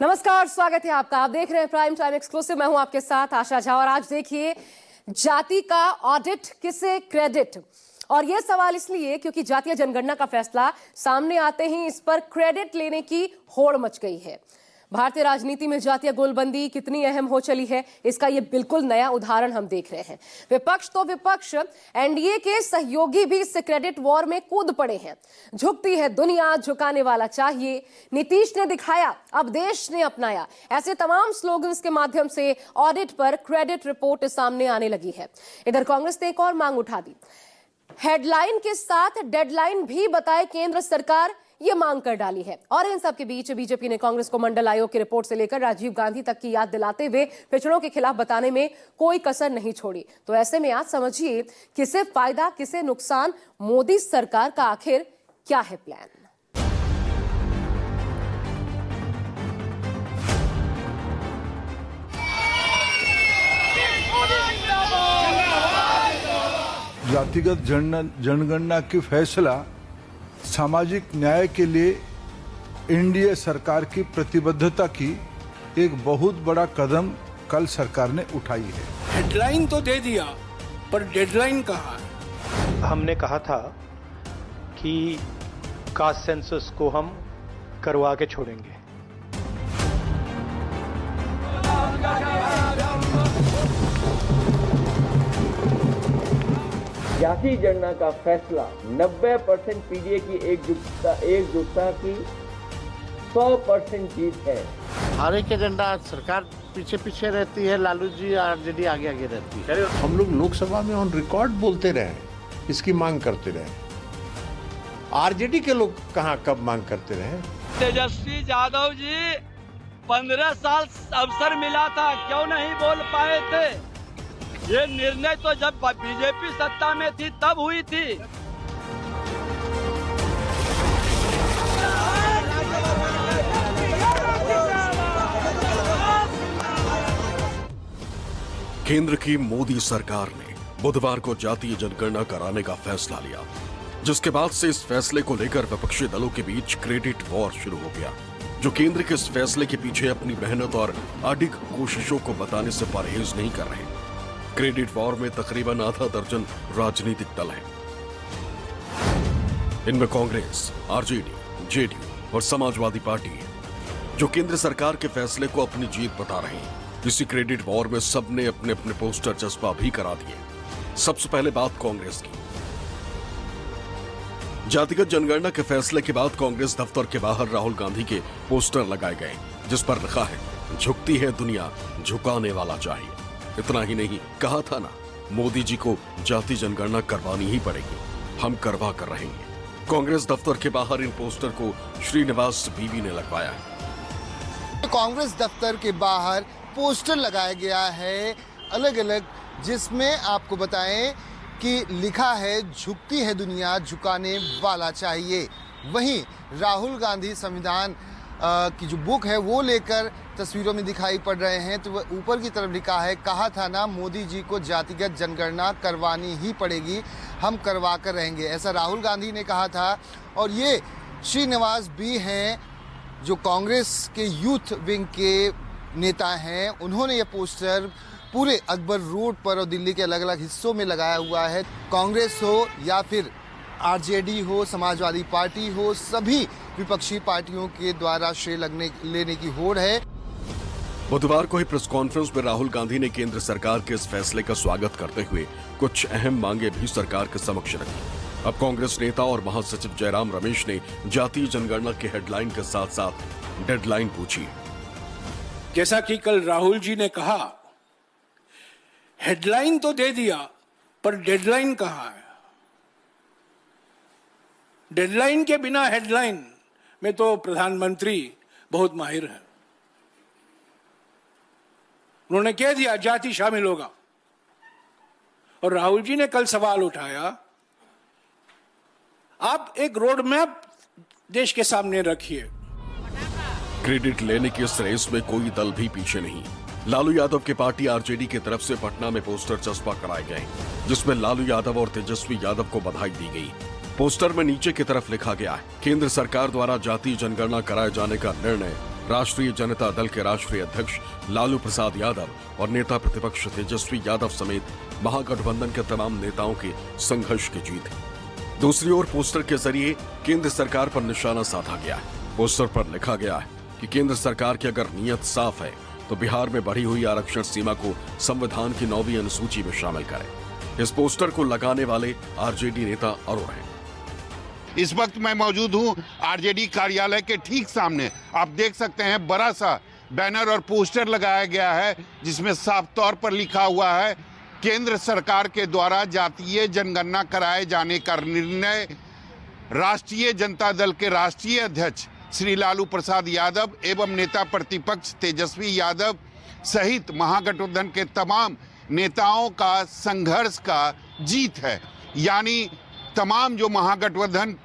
नमस्कार, स्वागत है आपका। आप देख रहे हैं प्राइम टाइम एक्सक्लूसिव। मैं हूं आपके साथ आशा झा और आज देखिए जाति का ऑडिट किसे क्रेडिट। और यह सवाल इसलिए क्योंकि जातीय जनगणना का फैसला सामने आते ही इस पर क्रेडिट लेने की होड़ मच गई है। भारतीय राजनीति में जातीय गोलबंदी कितनी अहम हो चली है, इसका यह बिल्कुल नया उदाहरण हम देख रहे हैं। विपक्ष तो विपक्ष, एनडीए के सहयोगी भी इस क्रेडिट वॉर में कूद पड़े हैं। झुकती है दुनिया, झुकाने वाला चाहिए, नीतीश ने दिखाया, अब देश ने अपनाया, ऐसे तमाम स्लोगन्स के माध्यम से ऑडिट पर क्रेडिट रिपोर्ट सामने आने लगी है। इधर कांग्रेस ने एक और मांग उठा दी, हेडलाइन के साथ डेडलाइन भी बताए केंद्र सरकार, ये मांग कर डाली है। और इन सब के बीच बीजेपी ने कांग्रेस को मंडल आयोग की रिपोर्ट से लेकर राजीव गांधी तक की याद दिलाते हुए पिछड़ों के खिलाफ बताने में कोई कसर नहीं छोड़ी। तो ऐसे में आज समझिए किसे फायदा किसे नुकसान, मोदी सरकार का आखिर क्या है प्लान। जातिगत जनगणना की फैसला सामाजिक न्याय के लिए एनडीए सरकार की प्रतिबद्धता की एक बहुत बड़ा कदम कल सरकार ने उठाई है। हेडलाइन तो दे दिया, पर डेडलाइन कहाँ है? हमने कहा था कि कास्ट सेंसस को हम करवा के छोड़ेंगे। जाति जनगणना का फैसला 90% पीडीए की एकजुटता की 100% जीत है। हर एक एजेंडा सरकार पीछे पीछे रहती है, लालू जी आरजेडी आगे आगे रहती है। हम लोग लोकसभा में ऑन रिकॉर्ड बोलते रहे, इसकी मांग करते रहे। आरजेडी के लोग कहां कब मांग करते रहे? तेजस्वी यादव जी 15 साल अवसर मिला था, क्यों नहीं बोल पाए थे? ये निर्णय तो जब बीजेपी सत्ता में थी तब हुई थी। केंद्र की मोदी सरकार ने बुधवार को जातीय जनगणना कराने का फैसला लिया, जिसके बाद से इस फैसले को लेकर विपक्षी दलों के बीच क्रेडिट वॉर शुरू हो गया, जो केंद्र के इस फैसले के पीछे अपनी मेहनत और अडिग कोशिशों को बताने से परहेज नहीं कर रहे। क्रेडिट वॉर में तकरीबन आधा दर्जन राजनीतिक दल हैं। इनमें कांग्रेस, आरजेडी, जेडीयू और समाजवादी पार्टी है, जो केंद्र सरकार के फैसले को अपनी जीत बता रहे हैं। इसी क्रेडिट वॉर में सबने अपने अपने पोस्टर चस्पा भी करा दिए। सबसे पहले बात कांग्रेस की। जातिगत जनगणना के फैसले के बाद कांग्रेस दफ्तर के बाहर राहुल गांधी के पोस्टर लगाए गए, जिस पर लिखा है, झुकती है दुनिया, झुकाने वाला चाहिए। इतना ही नहीं, कहा था ना, मोदी जी को जाति जनगणना करवानी ही पड़ेगी, हम करवा कर रहेंगे। कांग्रेस दफ्तर के बाहर इन पोस्टर को श्रीनिवास बीवी ने लगवाया है। कांग्रेस दफ्तर के बाहर पोस्टर लगाया गया है अलग अलग, जिसमें आपको बताएं कि लिखा है, झुकती है दुनिया, झुकाने वाला चाहिए। वहीं राहुल गांधी संविधान की जो बुक है वो लेकर तस्वीरों में दिखाई पड़ रहे हैं। तो वह ऊपर की तरफ लिखा है, कहा था ना मोदी जी को जातिगत जनगणना करवानी ही पड़ेगी, हम करवा कर रहेंगे, ऐसा राहुल गांधी ने कहा था। और ये श्रीनिवास बी हैं, जो कांग्रेस के यूथ विंग के नेता हैं, उन्होंने ये पोस्टर पूरे अकबर रोड पर और दिल्ली के अलग अलग हिस्सों में लगाया हुआ है। कांग्रेस हो या फिर आरजेडी हो, समाजवादी पार्टी हो, सभी विपक्षी पार्टियों के द्वारा श्रेय लेने की होड़ है। बुधवार को ही प्रेस कॉन्फ्रेंस में राहुल गांधी ने केंद्र सरकार के इस फैसले का स्वागत करते हुए कुछ अहम मांगे भी सरकार के समक्ष रखी। अब कांग्रेस नेता और महासचिव जयराम रमेश ने जातीय जनगणना के हेडलाइन के साथ साथ डेडलाइन पूछी। जैसा कि कल राहुल जी ने कहा, हेडलाइन तो दे दिया, पर डेडलाइन कहाँ है? डेडलाइन के बिना हेडलाइन में तो प्रधानमंत्री बहुत माहिर है। उन्होंने कह दिया जाति शामिल होगा, और राहुल जी ने कल सवाल उठाया, आप एक रोड मैप देश के सामने रखिए। क्रेडिट लेने की इस रेस में कोई दल भी पीछे नहीं। लालू यादव की पार्टी आरजेडी की तरफ से पटना में पोस्टर चस्पा कराए गए, जिसमें लालू यादव और तेजस्वी यादव को बधाई दी गई। पोस्टर में नीचे की तरफ लिखा गया है, केंद्र सरकार द्वारा जातीय जनगणना कराए जाने का निर्णय राष्ट्रीय जनता दल के राष्ट्रीय अध्यक्ष लालू प्रसाद यादव और नेता प्रतिपक्ष तेजस्वी यादव समेत महागठबंधन के तमाम नेताओं के संघर्ष की जीत है। दूसरी ओर पोस्टर के जरिए केंद्र सरकार पर निशाना साधा गया है। पोस्टर पर लिखा गया है कि केंद्र सरकार की अगर नीयत साफ है तो बिहार में बढ़ी हुई आरक्षण सीमा को संविधान की 9वीं अनुसूची में शामिल करें। इस पोस्टर को लगाने वाले आरजेडी नेता अरुण हैं। इस वक्त मैं मौजूद हूं आरजेडी कार्यालय के ठीक सामने। आप देख सकते हैं बड़ा सा बैनर और पोस्टर लगाया गया है जिसमें साफ तौर पर लिखा हुआ है केंद्र सरकार के द्वारा जातीय जनगणना कराए जाने का निर्णय राष्ट्रीय जनता दल के राष्ट्रीय अध्यक्ष श्री लालू प्रसाद यादव एवं नेता प्रतिपक्ष तेजस्वी यादव सहित महागठबंधन के तमाम नेताओं का संघर्ष का जीत है। यानी तमाम जो महागठबंधन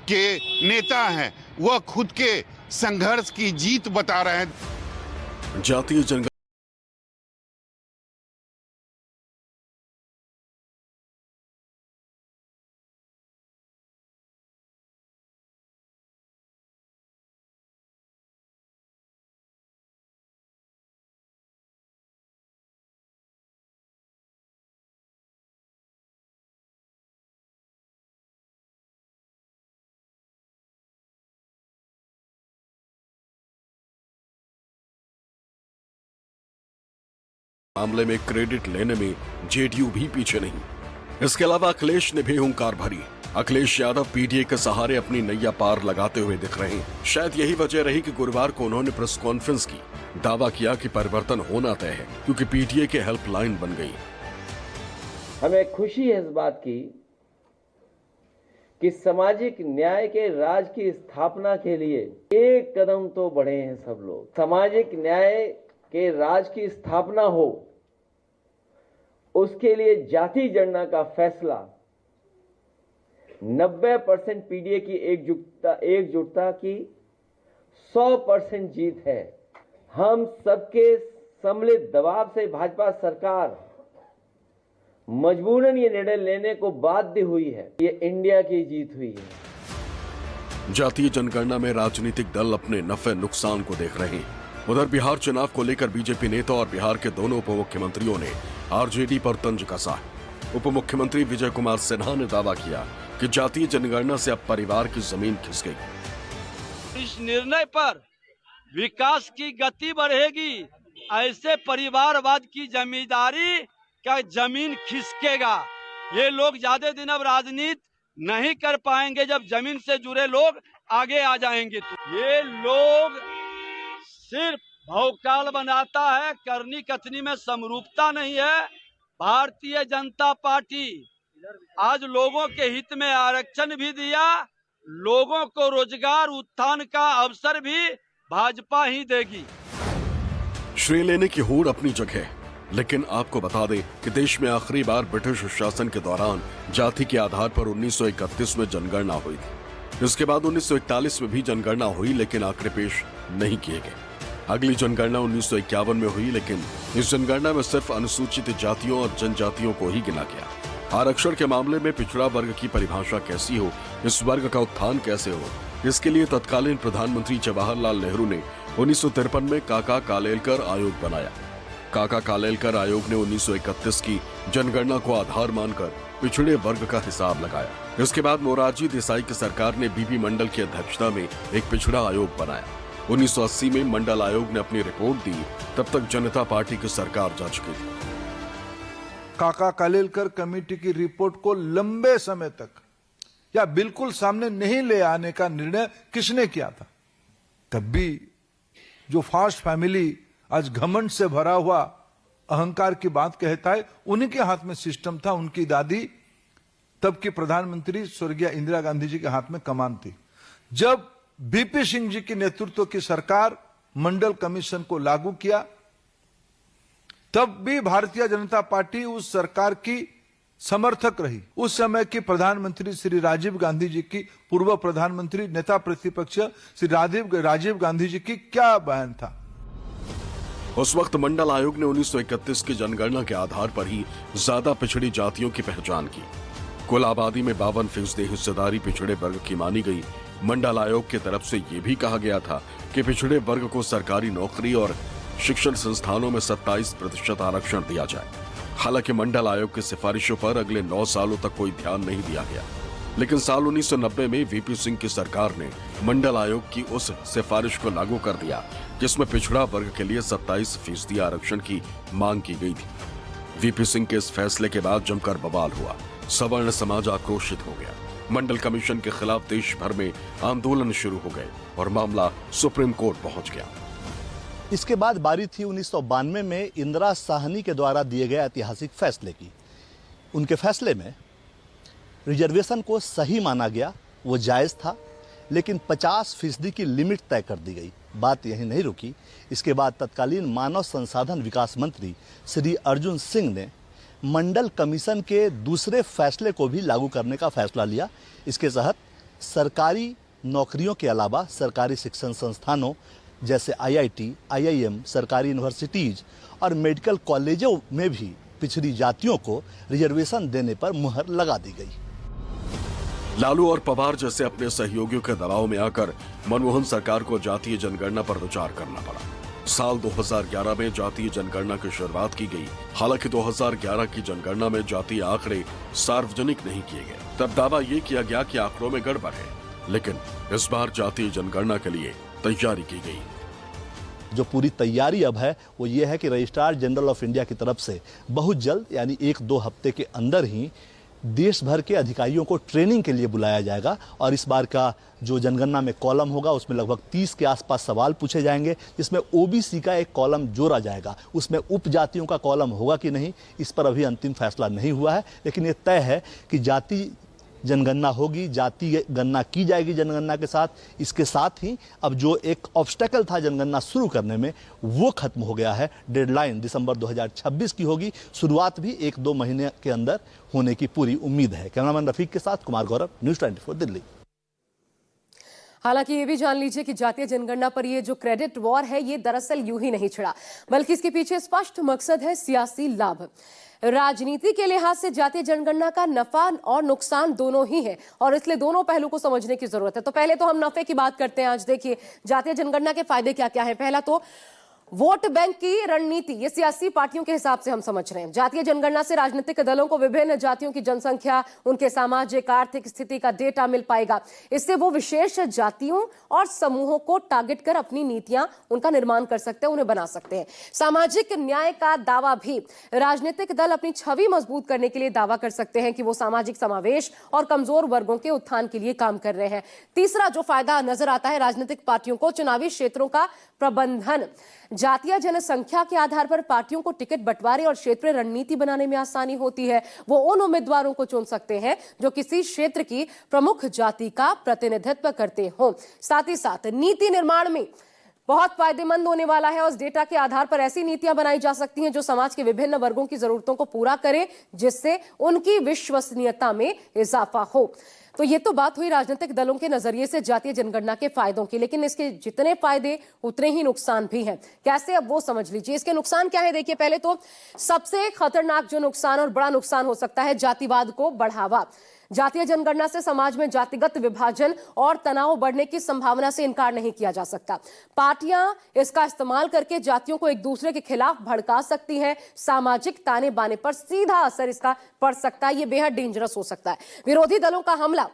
के नेता हैं वह खुद के संघर्ष की जीत बता रहे हैं। जातीय जनगणना मामले में क्रेडिट लेने में जेडीयू भी पीछे नहीं। इसके अलावा अखिलेश ने भी हुंकार भरी। अखिलेश यादव पीटीए के सहारे अपनी नैया पार लगाते हुए दिख रहे हैं। शायद यही वजह रही कि गुरुवार को उन्होंने प्रेस कॉन्फ्रेंस की, दावा किया कि परिवर्तन होना तय है क्योंकि पीटीए के हेल्पलाइन बन गई। हमें खुशी है इस बात की कि सामाजिक न्याय के राज की स्थापना के लिए एक कदम तो बढ़े हैं सब लोग। सामाजिक न्याय के राज की स्थापना हो उसके लिए जाति जनगणना का फैसला 90% पीडीए की एकजुटता की 100% जीत है। हम सबके सम्मिलित दबाव से भाजपा सरकार मजबूरन ये निर्णय लेने को बाध्य हुई है। ये इंडिया की जीत हुई है। जातीय जनगणना में राजनीतिक दल अपने नफे नुकसान को देख रहे हैं। उधर बिहार चुनाव को लेकर बीजेपी नेता और बिहार के दोनों उप मुख्यमंत्रियों ने आरजेडी पर तंज कसा है। उप मुख्यमंत्री विजय कुमार सिन्हा ने दावा किया कि जातीय जनगणना से अब परिवार की जमीन खिसक गई। इस निर्णय पर विकास की गति बढ़ेगी, ऐसे परिवारवाद की जमींदारी का जमीन खिसकेगा। ये लोग ज्यादा दिन अब राजनीति नहीं कर पाएंगे। जब जमीन से जुड़े लोग आगे आ जाएंगे तो ये लोग सिर्फ भौकाल बनाता है, करनी कथनी में समरूपता नहीं है। भारतीय जनता पार्टी आज लोगों के हित में आरक्षण भी दिया, लोगों को रोजगार उत्थान का अवसर भी भाजपा ही देगी। श्रेय लेने की होड़ अपनी जगह, लेकिन आपको बता दें कि देश में आखिरी बार ब्रिटिश शासन के दौरान जाति के आधार पर 1931 में जनगणना हुई थी। इसके बाद 1941 में भी जनगणना हुई, लेकिन आंकड़े पेश नहीं किए गए। अगली जनगणना 1951 में हुई, लेकिन इस जनगणना में सिर्फ अनुसूचित जातियों और जनजातियों को ही गिना गया। आरक्षण के मामले में पिछड़ा वर्ग की परिभाषा कैसी हो, इस वर्ग का उत्थान कैसे हो, इसके लिए तत्कालीन प्रधानमंत्री जवाहरलाल नेहरू ने 1953 में काका कालेलकर आयोग बनाया। काका कालेलकर आयोग ने 1931 की जनगणना को आधार मानकर पिछड़े वर्ग का हिसाब लगाया। इसके बाद मोरारजी देसाई की सरकार ने बीबी मंडल की अध्यक्षता में एक पिछड़ा आयोग बनाया। 1980 में मंडल आयोग ने अपनी रिपोर्ट दी, तब तक जनता पार्टी की सरकार जा चुकी थी। काका कालेलकर कमेटी की रिपोर्ट को लंबे समय तक या बिल्कुल सामने नहीं ले आने का निर्णय किसने किया था? तब भी जो फास्ट फैमिली आज घमंड से भरा हुआ अहंकार की बात कहता है, उन्हीं के हाथ में सिस्टम था। उनकी दादी तब की प्रधानमंत्री स्वर्गीय इंदिरा गांधी जी के हाथ में कमान थी। जब बीपी सिंह जी के नेतृत्व की सरकार मंडल कमीशन को लागू किया, तब भी भारतीय जनता पार्टी उस सरकार की समर्थक रही। उस समय की प्रधानमंत्री श्री राजीव गांधी जी की, पूर्व प्रधानमंत्री नेता प्रतिपक्ष श्री राजीव गांधी जी की क्या बयान था? उस वक्त मंडल आयोग ने 1931 की जनगणना के आधार पर ही ज्यादा पिछड़ी जातियों की पहचान की। कुल आबादी में 52% हिस्सेदारी पिछड़े वर्ग की मानी गई। मंडल आयोग की तरफ से यह भी कहा गया था कि पिछड़े वर्ग को सरकारी नौकरी और शिक्षण संस्थानों में 27% आरक्षण दिया जाए। हालांकि मंडल आयोग की सिफारिशों पर अगले 9 सालों तक कोई ध्यान नहीं दिया गया, लेकिन साल 1990 में वीपी सिंह की सरकार ने मंडल आयोग की उस सिफारिश को लागू कर दिया जिसमें पिछड़ा वर्ग के लिए 27% आरक्षण की मांग की गई थी। वीपी सिंह के इस फैसले के बाद जमकर बवाल हुआ, सवर्ण समाज आक्रोशित हो गया। मंडल कमीशन के खिलाफ देश भर में आंदोलन शुरू हो गए और मामला सुप्रीम कोर्ट पहुंच गया। इसके बाद बारी थी 1992 में इंदिरा साहनी के द्वारा दिए गए ऐतिहासिक फैसले की। उनके फैसले में रिजर्वेशन को सही माना गया, वो जायज़ था, लेकिन 50% की लिमिट तय कर दी गई। बात यही नहीं रुकी। इसके बाद तत्कालीन मानव संसाधन विकास मंत्री श्री अर्जुन सिंह ने मंडल कमीशन के दूसरे फैसले को भी लागू करने का फैसला लिया। इसके तहत सरकारी नौकरियों के अलावा सरकारी शिक्षण संस्थानों जैसे IIT, IIM, सरकारी यूनिवर्सिटीज और मेडिकल कॉलेजों में भी पिछड़ी जातियों को रिजर्वेशन देने पर मुहर लगा दी गई। लालू और पवार जैसे अपने सहयोगियों के दबाव में आकर मनमोहन सरकार को जातीय जनगणना पर विचार करना पड़ा। साल 2011 में जातीय जनगणना की शुरुआत की गई। हालांकि 2011 की जनगणना में जातीय आंकड़े सार्वजनिक नहीं किए गए। तब दावा ये किया गया कि आंकड़ों में गड़बड़ है, लेकिन इस बार जातीय जनगणना के लिए तैयारी की गई। जो पूरी तैयारी अब है वो ये है कि रजिस्ट्रार जनरल ऑफ इंडिया की तरफ से बहुत जल्द यानी 1-2 हफ्ते के अंदर ही देश भर के अधिकारियों को ट्रेनिंग के लिए बुलाया जाएगा और इस बार का जो जनगणना में कॉलम होगा उसमें लगभग 30 के आसपास सवाल पूछे जाएंगे, जिसमें ओबीसी का एक कॉलम जोड़ा जाएगा। उसमें उपजातियों का कॉलम होगा कि नहीं, इस पर अभी अंतिम फैसला नहीं हुआ है, लेकिन ये तय है कि जाति जनगणना होगी, जाति गणना की जाएगी जनगणना के साथ। इसके साथ ही अब जो एक ऑब्स्टेकल था जनगणना शुरू करने में वो खत्म हो गया है। डेडलाइन दिसंबर 2026 की होगी। शुरुआत भी 1-2 महीने के अंदर होने की पूरी उम्मीद है। कैमरामैन रफीक के साथ कुमार गौरव, न्यूज़ 24 दिल्ली। हालांकि ये भी जान लीजिए कि जातीय जनगणना पर ये जो क्रेडिट वॉर है ये दरअसल यूं ही नहीं छिड़ा, बल्कि इसके पीछे स्पष्ट मकसद है सियासी लाभ। राजनीति के लिहाज से जातीय जनगणना का नफा और नुकसान दोनों ही है और इसलिए दोनों पहलू को समझने की जरूरत है। तो पहले तो हम नफे की बात करते हैं। आज देखिए जातीय जनगणना के फायदे क्या क्या है। पहला तो वोट बैंक की रणनीति, ये सियासी पार्टियों के हिसाब से हम समझ रहे हैं। जातीय जनगणना से राजनीतिक दलों को विभिन्न जातियों की जनसंख्या, उनके सामाजिक आर्थिक स्थिति का डेटा मिल पाएगा। इससे वो विशेष जातियों और समूहों को टारगेट कर अपनी नीतियां उनका निर्माण कर सकते हैं, उन्हें बना सकते हैं। सामाजिक न्याय का दावा भी, राजनीतिक दल अपनी छवि मजबूत करने के लिए दावा कर सकते हैं कि वो सामाजिक समावेश और कमजोर वर्गों के उत्थान के लिए काम कर रहे हैं। तीसरा जो फायदा नजर आता है राजनीतिक पार्टियों को, चुनावी क्षेत्रों का प्रबंधन। जातीय जनसंख्या के आधार पर पार्टियों को टिकट बंटवारे और क्षेत्रीय रणनीति बनाने में आसानी होती है। वो उन उम्मीदवारों को चुन सकते हैं जो किसी क्षेत्र की प्रमुख जाति का प्रतिनिधित्व करते हों। साथ ही साथ नीति निर्माण में बहुत फायदेमंद होने वाला है और इस डेटा के आधार पर ऐसी नीतियां बनाई जा सकती हैं जो समाज के विभिन्न वर्गों की जरूरतों को पूरा करें, जिससे उनकी विश्वसनीयता में इजाफा हो। तो ये तो बात हुई राजनीतिक दलों के नजरिए से जातीय जनगणना के फायदों की, लेकिन इसके जितने फायदे उतने ही नुकसान भी हैं। कैसे, अब वो समझ लीजिए। इसके नुकसान क्या है देखिए। पहले तो सबसे खतरनाक जो नुकसान और बड़ा नुकसान हो सकता है, जातिवाद को बढ़ावा। जातीय जनगणना से समाज में जातिगत विभाजन और तनाव बढ़ने की संभावना से इनकार नहीं किया जा सकता। पार्टियां इसका इस्तेमाल करके जातियों को एक दूसरे के खिलाफ भड़का सकती हैं। सामाजिक ताने बाने पर सीधा असर इसका पड़ सकता है। यह बेहद डेंजरस हो सकता है। विरोधी दलों का हमला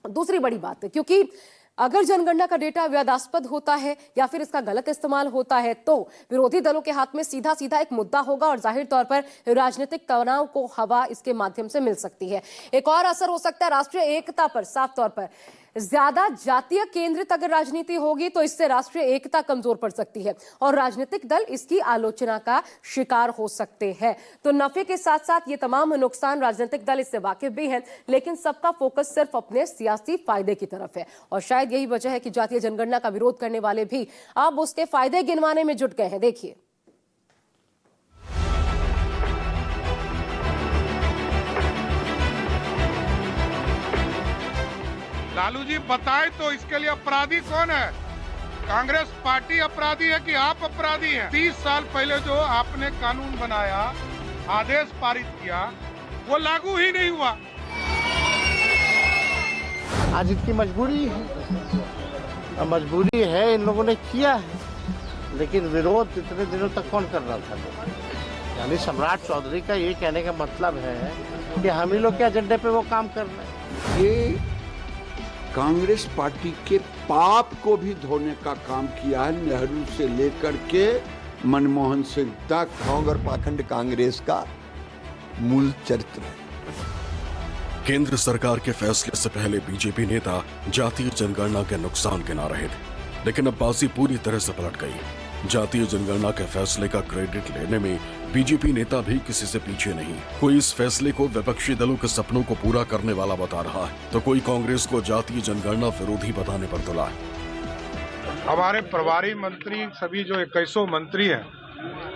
दूसरी बड़ी बात है, क्योंकि अगर जनगणना का डेटा विवादास्पद होता है या फिर इसका गलत इस्तेमाल होता है तो विरोधी दलों के हाथ में सीधा सीधा एक मुद्दा होगा और जाहिर तौर पर राजनीतिक तनाव को हवा इसके माध्यम से मिल सकती है। एक और असर हो सकता है राष्ट्रीय एकता पर। साफ तौर पर ज्यादा जातीय केंद्रित अगर राजनीति होगी तो इससे राष्ट्रीय एकता कमजोर पड़ सकती है और राजनीतिक दल इसकी आलोचना का शिकार हो सकते हैं। तो नफे के साथ साथ ये तमाम नुकसान राजनीतिक दल इससे वाकिफ भी हैं, लेकिन सबका फोकस सिर्फ अपने सियासी फायदे की तरफ है और शायद यही वजह है कि जातीय जनगणना का विरोध करने वाले भी अब उसके फायदे गिनवाने में जुट गए हैं। देखिए, लालू जी बताए तो इसके लिए अपराधी कौन है? कांग्रेस पार्टी अपराधी है कि आप अपराधी हैं? 30 साल पहले जो आपने कानून बनाया, आदेश पारित किया, वो लागू ही नहीं हुआ। आज इनकी मजबूरी है, अब मजबूरी है, इन लोगों ने किया है, लेकिन विरोध इतने दिनों तक कौन कर रहा था? यानी सम्राट चौधरी का ये कहने का मतलब है कि हम ही लोग के एजेंडे पे वो काम कर रहे हैं। ये कांग्रेस पार्टी के पाप को भी धोने का काम किया है, नेहरू से लेकर के मनमोहन सिंह तक। ढोंग और पाखंड कांग्रेस का मूल चरित्र है। केंद्र सरकार के फैसले से पहले बीजेपी नेता जातीय जनगणना के नुकसान गिना रहे थे, लेकिन अब बाजी पूरी तरह से पलट गई। जातीय जनगणना के फैसले का क्रेडिट लेने में बीजेपी नेता भी किसी से पीछे नहीं। कोई इस फैसले को विपक्षी दलों के सपनों को पूरा करने वाला बता रहा है, तो कोई कांग्रेस को जातीय जनगणना विरोधी बताने पर तुला है। हमारे प्रभारी मंत्री सभी जो 21 मंत्री हैं,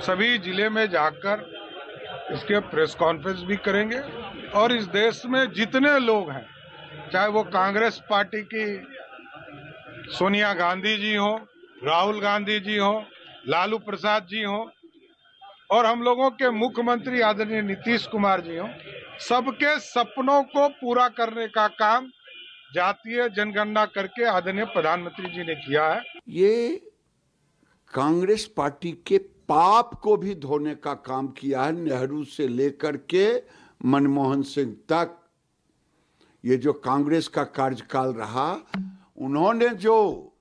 सभी जिले में जाकर इसके प्रेस कॉन्फ्रेंस भी करेंगे और इस देश में जितने लोग हैं, चाहे वो कांग्रेस पार्टी की सोनिया गांधी जी हो, राहुल गांधी जी हो, लालू प्रसाद जी हो और हम लोगों के मुख्यमंत्री आदरणीय नीतीश कुमार जी हो, सबके सपनों को पूरा करने का काम जातीय जनगणना करके आदरणीय प्रधानमंत्री जी ने किया है। ये कांग्रेस पार्टी के पाप को भी धोने का काम किया है, नेहरू से लेकर के मनमोहन सिंह तक। ये जो कांग्रेस का कार्यकाल रहा, उन्होंने जो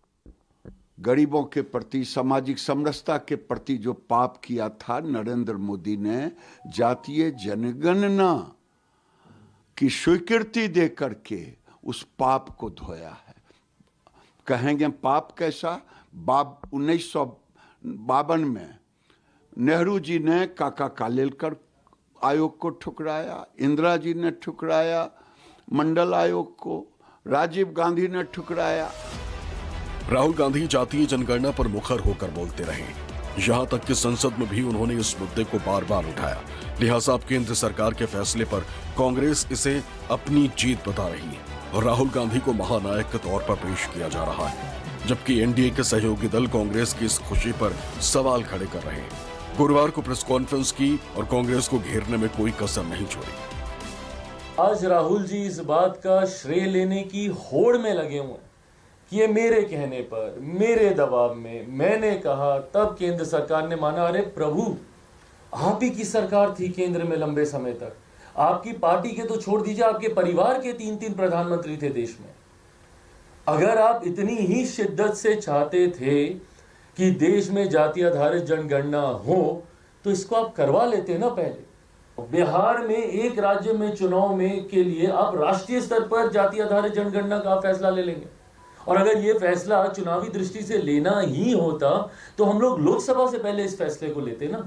गरीबों के प्रति, सामाजिक समरसता के प्रति जो पाप किया था, नरेंद्र मोदी ने जातीय जनगणना की स्वीकृति दे करके उस पाप को धोया है। कहेंगे पाप कैसा? 1952 में नेहरू जी ने काका कालेलकर आयोग को ठुकराया, इंदिरा जी ने ठुकराया मंडल आयोग को, राजीव गांधी ने ठुकराया। राहुल गांधी जातीय जनगणना पर मुखर होकर बोलते रहे, यहां तक कि संसद में भी उन्होंने इस मुद्दे को बार बार उठाया। लिहाजा अब केंद्र सरकार के फैसले पर कांग्रेस इसे अपनी जीत बता रही है और राहुल गांधी को महानायक के तौर पर पेश किया जा रहा है, जबकि एनडीए के सहयोगी दल कांग्रेस की इस खुशी पर सवाल खड़े कर रहे हैं। गुरुवार को प्रेस कॉन्फ्रेंस की और कांग्रेस को घेरने में कोई कसर नहीं छोड़ी। आज राहुल जी इस बात का श्रेय लेने की होड़ में लगे हुए कि ये मेरे कहने पर, मेरे दबाव में, मैंने कहा तब केंद्र सरकार ने माना। अरे प्रभु, आप ही की सरकार थी केंद्र में लंबे समय तक। आपकी पार्टी के तो छोड़ दीजिए, आपके परिवार के 3-3 प्रधानमंत्री थे देश में। अगर आप इतनी ही शिद्दत से चाहते थे कि देश में जाति आधारित जनगणना हो, तो इसको आप करवा लेते ना पहले। बिहार में एक राज्य में चुनाव में के लिए आप राष्ट्रीय स्तर पर जाति आधारित जनगणना का फैसला ले लेंगे। और अगर ये फैसला चुनावी दृष्टि से लेना ही होता तो हम लोग लोकसभा से पहले इस फैसले को लेते ना।